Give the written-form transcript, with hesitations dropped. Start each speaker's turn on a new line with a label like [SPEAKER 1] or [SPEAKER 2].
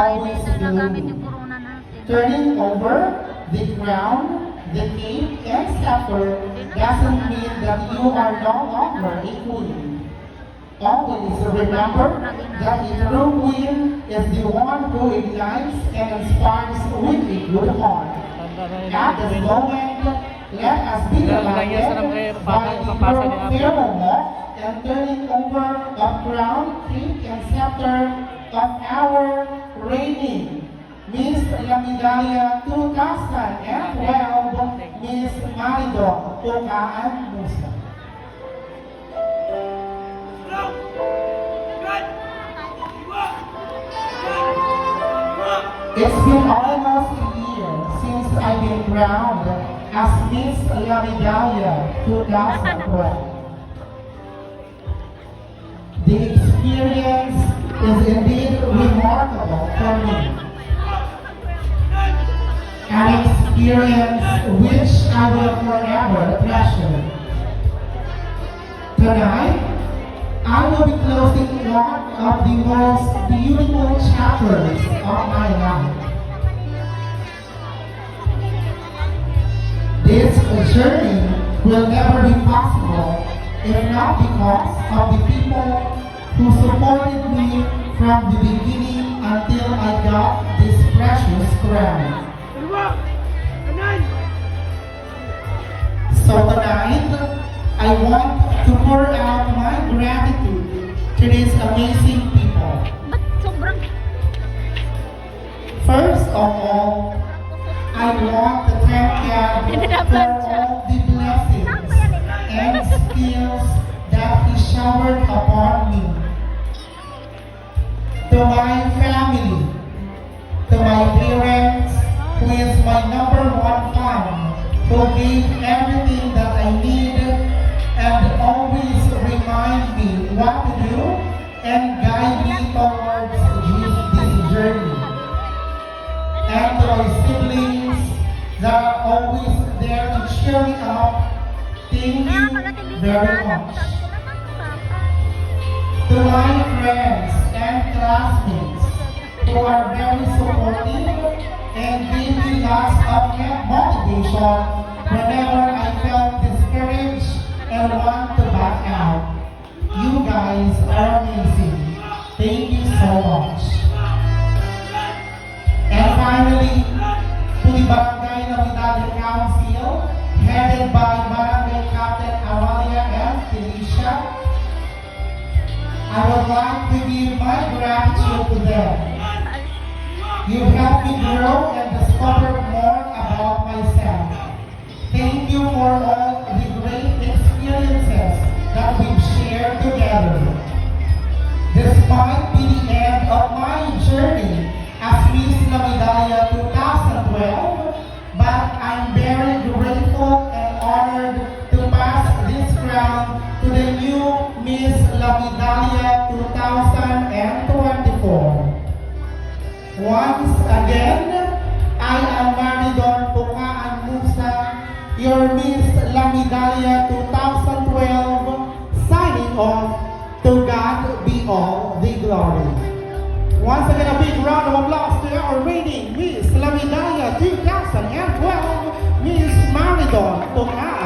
[SPEAKER 1] always
[SPEAKER 2] Nagamit yung
[SPEAKER 1] blooming,
[SPEAKER 2] corona natin.
[SPEAKER 1] turning over the crown, the cape, and scepter doesn't mean that you are no longer a queen. Always remember that a true queen is the one who ignites and inspires with a good heart. At this moment, let us be delighted by the pharaoh walk and turning over of crown, cape, and scepter of our reigning Miss Lamidaya 2012, Miss Maridon Pukaan Musa. It's been almost a year since I've been crowned as Miss Lamidaya 2012. The experience is indeed remarkable for me. An experience which I will forever treasure. Tonight, I will be closing one of the most beautiful chapters of my life. This journey will never be possible if not because of the people who supported me from the beginning until I got this precious crown. So tonight, I want to pour out my gratitude to these amazing people.
[SPEAKER 2] Ba't sobrang...
[SPEAKER 1] First of all, I want to thank God for all the blessings and skills that He showered upon me. To my family, to my parents, who is my number one fan, who gave everything that I need and always remind me what to do and guide me towards this journey. And to my siblings that are always there to cheer me up, thank you very much. To my friends and classmates who are very supportive and give me lots of motivation whenever I felt discouraged and want to back out. You guys are amazing. Thank you so much. And finally, to the Barangay Lamidaya Council, headed by Barangay Captain Amalia and Felicia, I would like to give my gratitude to them. You helped me grow and discover more about myself. Thank you for all the great experiences that we've shared together. This might be the end of my journey as Miss Lamidaya 2012, but I'm very grateful and honored to pass this crown to the new Miss Lamidaya 2024. Once again, I am Maridon Pukaan Musa, your Miss Lamidaya 2012, signing off. To God be all the glory. Once again, a big round of applause to our reigning Miss Lamidaya 2012, Miss Maridon Pukaan.